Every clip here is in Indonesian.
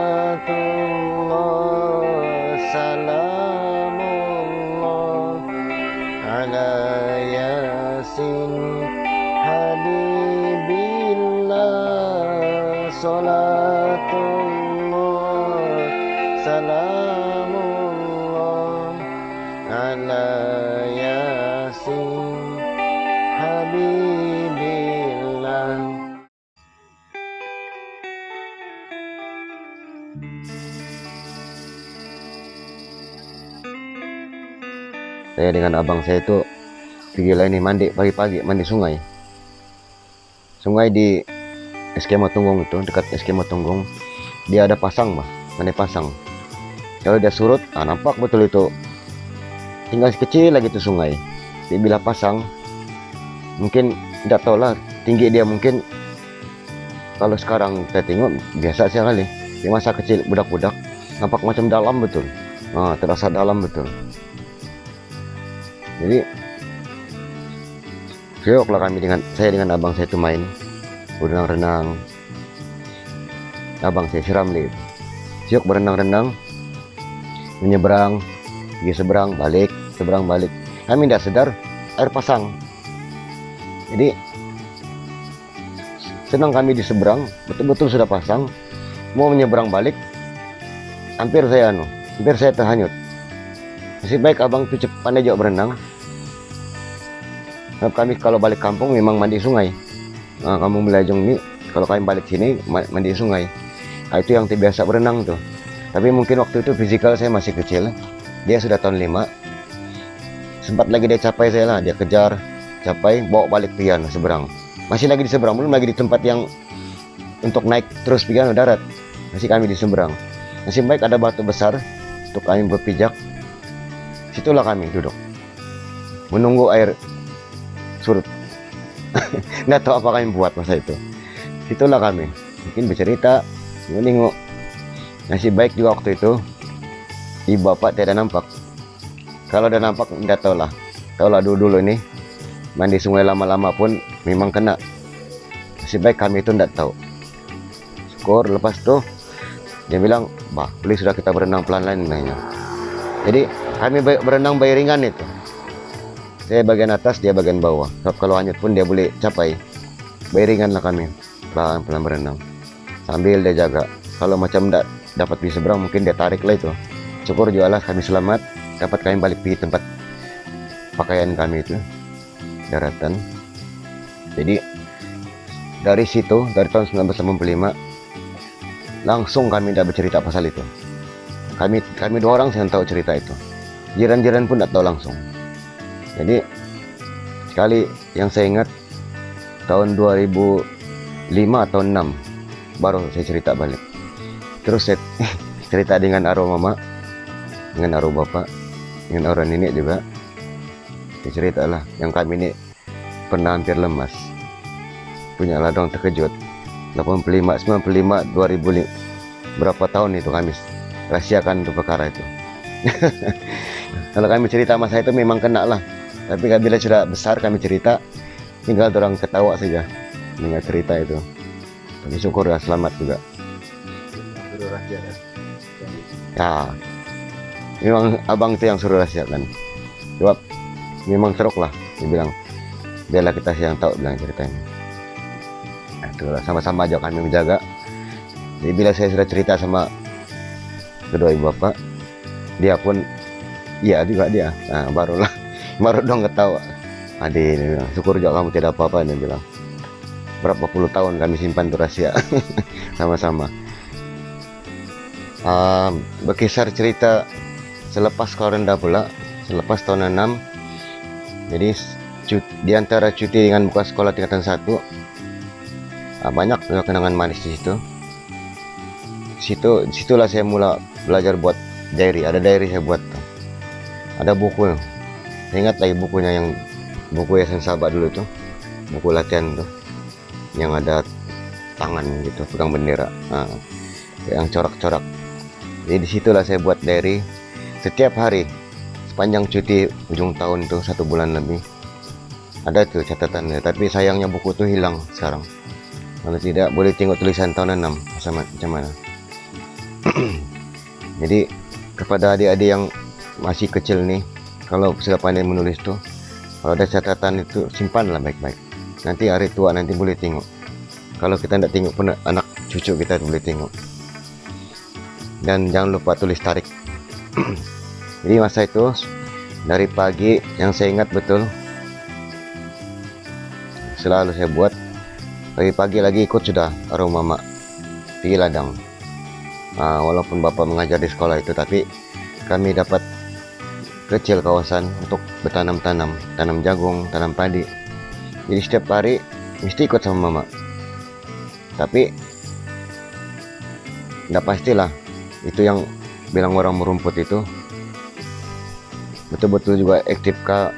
Salatullah, salamullah ala Yasin Habibillah. Salatullah, salamullah ala Yasin Habibillah. Saya dengan abang saya itu pergi lah ini mandi pagi-pagi, mandi sungai. Sungai di SK Matunggung itu, dekat SK Matunggung. Dia ada pasang, mandi pasang. Kalau dia surut, nampak betul itu. Tinggal kecil lagi tuh sungai. Dia bila pasang, mungkin tidak tahu lah tinggi dia, mungkin kalau sekarang kita tengok biasa sekali. Di masa kecil budak-budak nampak macam dalam betul. Terasa dalam betul. Jadi sioklah saya dengan abang saya itu main berenang-renang. Abang saya siram lihat. Siok berenang-renang, menyeberang, pergi seberang balik. Kami tidak sadar air pasang. Jadi senang kami di seberang, betul-betul sudah pasang. Mau menyeberang balik, hampir saya terhanyut. Masih baik abang itu pandai juga berenang. Kami kalau balik kampung memang mandi sungai. Kampung Belajong ini kalau kami balik sini mandi sungai. Itu yang terbiasa berenang tuh. Tapi mungkin waktu itu fisikal saya masih kecil. Dia sudah tahun 5. Sempat lagi dia capai saya lah, dia kejar, capai, bawa balik pian seberang. Masih lagi di seberang, belum lagi di tempat yang untuk naik terus pian darat. Masih kami di seberang. Masih baik ada batu besar untuk kami berpijak. Situlah kami duduk menunggu air surut. Nggak tahu apa kami buat masa itu. Situlah kami mungkin bercerita, menengok. Nasib baik juga waktu itu ibu bapak tidak nampak. Kalau ada nampak nggak tahu lah. Dulu ini mandi sungai lama-lama pun memang kena. Nasib baik kami itu nggak tahu. Syukur lepas tuh dia bilang, boleh sudah kita berenang pelan-pelan nanya. Jadi kami berenang beriringan itu. Saya bagian atas, dia bagian bawah. Sebab kalau hanyut pun dia boleh capai. Beriringan lah kami, pelan-pelan berenang. Sambil dia jaga. Kalau macam tidak dapat di seberang, mungkin dia tarik lah itu. Syukur juga lah kami selamat. Dapat kami balik di tempat pakaian kami itu, daratan. Jadi dari situ, dari tahun 1995, langsung kami tidak bercerita pasal itu. Kami 2 orang yang tahu cerita itu. Jiran-jiran pun tidak tahu langsung. Jadi sekali yang saya ingat tahun 2005 atau 6 baru saya cerita balik. Terus saya cerita dengan arwah mama, dengan arwah bapak, dengan arwah nenek juga. Saya cerita lah yang kami ini pernah hampir lemas. Punya ladang terkejut. 85, 95, 2005 berapa tahun itu kami rahasiakan untuk perkara itu. Kalau kami cerita masa itu memang kena lah. Tapi bila sudah besar kami cerita, tinggal orang ketawa saja dengan cerita itu. Tapi syukur ya selamat juga. Ya, memang abang itu yang suruh rahasiakan. Jawab, memang serok lah. Dia bilang, biarlah kita yang tahu bilang ceritanya. Itulah sama-sama aja kami menjaga. Jadi bila saya sudah cerita sama kedua ibu bapak, dia pun iya juga dia. Baru dong ketawa. Adik dia bilang, syukur juga kamu tidak apa-apa, dia bilang. Berapa puluh tahun kami simpan itu rahasia. Sama-sama. Berkisar cerita selepas Korenda pula, selepas tahun 6. Jadi di antara cuti dengan buka sekolah tingkatan 1, banyak kenangan manis di situ. Situlah saya mula belajar buat diary. Ada diary saya buat tuh. Ada buku. Saya ingat lagi bukunya, yang buku Yayasan Sahabat dulu tuh. Buku latihan tuh. Yang ada tangan gitu, pegang bendera. Yang corak-corak. Jadi disitulah saya buat diary. Setiap hari sepanjang cuti ujung tahun tuh 1 bulan lebih. Ada tuh catatannya. Tapi sayangnya buku tuh hilang sekarang. Kalau tidak boleh tengok tulisan tahun 6 sama macam mana. Jadi kepada adik-adik yang masih kecil nih, kalau sudah pandai menulis tuh, kalau ada catatan itu simpanlah baik-baik. Nanti hari tua nanti boleh tengok. Kalau kita tidak tengok pun anak cucu kita boleh tengok. Dan jangan lupa tulis tarik. Jadi masa itu dari pagi yang saya ingat betul, selalu saya buat pagi-pagi lagi ikut sudah aroma mama pergi ladang. Walaupun bapak mengajar di sekolah itu, tapi kami dapat kecil kawasan untuk bertanam-tanam, tanam jagung, tanam padi. Jadi setiap hari mesti ikut sama mama. Tapi tidak pastilah itu yang bilang orang merumput itu betul-betul juga aktif kah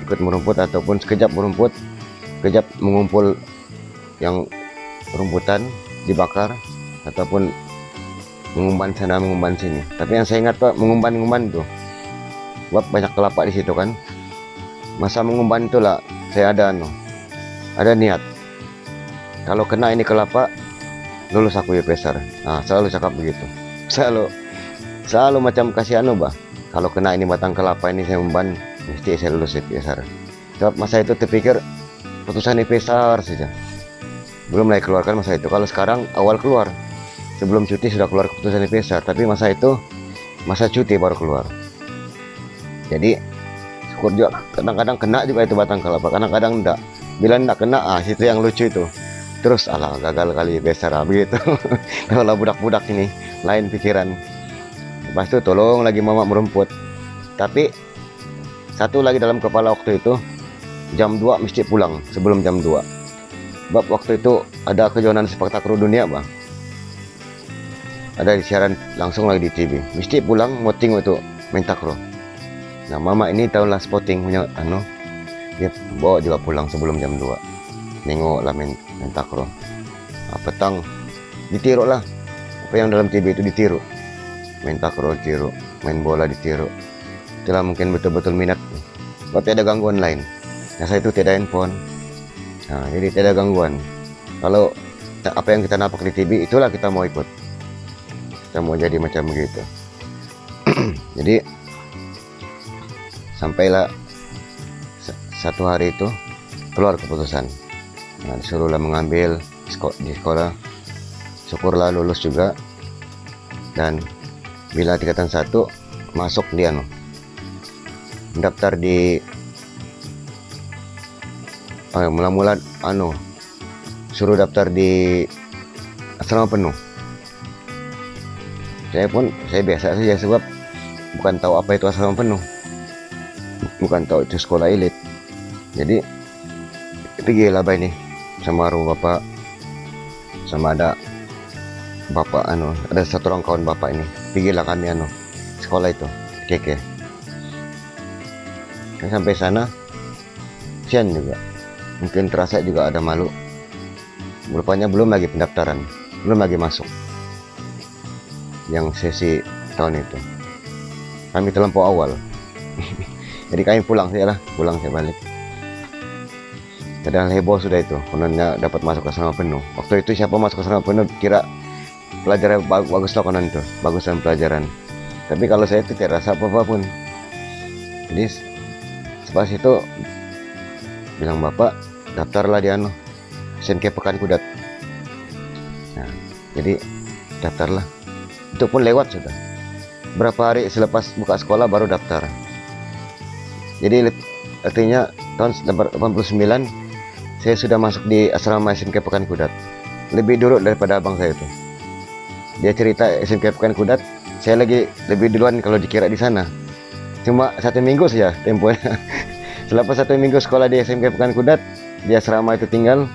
ikut merumput, ataupun sekejap merumput, sekejap mengumpul yang rumputan dibakar, ataupun mengumban sana mengumban sini. Tapi yang saya ingat Pak, mengumban tuh sebab banyak kelapa di situ kan. Masa mengumban itulah saya ada niat, kalau kena ini kelapa lulus aku ya pesar. Selalu cakap begitu, selalu macam kasih bah, kalau kena ini batang kelapa ini saya umban mesti saya lulus ya pesar. Sebab masa itu terpikir putusan pesar saja, belum lagi keluarkan masa itu. Kalau sekarang awal keluar, sebelum cuti sudah keluar keputusan IPSR, tapi masa itu masa cuti baru keluar. Jadi syukur juga, kadang-kadang kena juga itu batang kelapa, kadang-kadang enggak. Bila enggak kena, situ yang lucu itu. Terus gagal kali IPSR begitu. Kalau budak-budak ini lain pikiran. Lepas itu tolong lagi mama merumput. Tapi satu lagi dalam kepala waktu itu, jam 2 mesti pulang sebelum jam 2. Sebab waktu itu ada kejuaraan sepak takraw dunia bang, ada di siaran langsung lagi di TV. Mesti pulang mau tengok itu main takraw. Nah mama ini tahulah spotting punya dia bawa juga pulang sebelum jam 2, nengok lah main takraw. Petang ditiru lah apa yang dalam TV itu, ditiru main takraw, ditiru main bola, ditiru. Itulah mungkin betul-betul minat, sebab tidak ada gangguan lain. Nah saya itu tidak handphone, jadi tidak ada gangguan. Kalau apa yang kita nampak di TV itulah kita mau ikut, kita mau jadi macam begitu. Jadi sampailah satu hari itu keluar keputusan, disuruhlah mengambil di sekolah. Syukurlah lulus juga, dan bila tingkatan 1 masuk dia mendaftar di mula-mula suruh daftar di asrama penuh. Saya biasa saja, sebab bukan tahu apa itu asrama penuh, bukan tahu itu sekolah elit. Jadi pergilah ini sama arwah bapak, sama ada bapak ada satu orang kawan bapak ini, pergilah kami sekolah itu keke. Sampai sana sian juga, mungkin terasa juga ada malu. Rupanya belum lagi pendaftaran, belum lagi masuk yang sesi tahun itu. Kami terlampau awal. Jadi kami pulang saya balik. Padahal heboh sudah itu, kononnya dapat masuk ke asrama penuh. Waktu itu siapa masuk ke asrama penuh kira pelajaran bagus lah konon itu, bagus dalam pelajaran. Tapi kalau saya itu tidak rasa apa-apa pun. Jadi sepas itu bilang bapak, daftarlah di SMK Pekan Kudat. Nah, jadi daftarlah. Itu pun lewat sudah. Berapa hari selepas buka sekolah baru daftar. Jadi artinya tahun 89 saya sudah masuk di asrama SMK Pekan Kudat. Lebih dulu daripada abang saya itu. Dia cerita SMK Pekan Kudat, saya lagi lebih duluan kalau dikira di sana. Cuma 1 minggu saja temponya. Selepas 1 minggu sekolah di SMK Pekan Kudat, di asrama itu tinggal,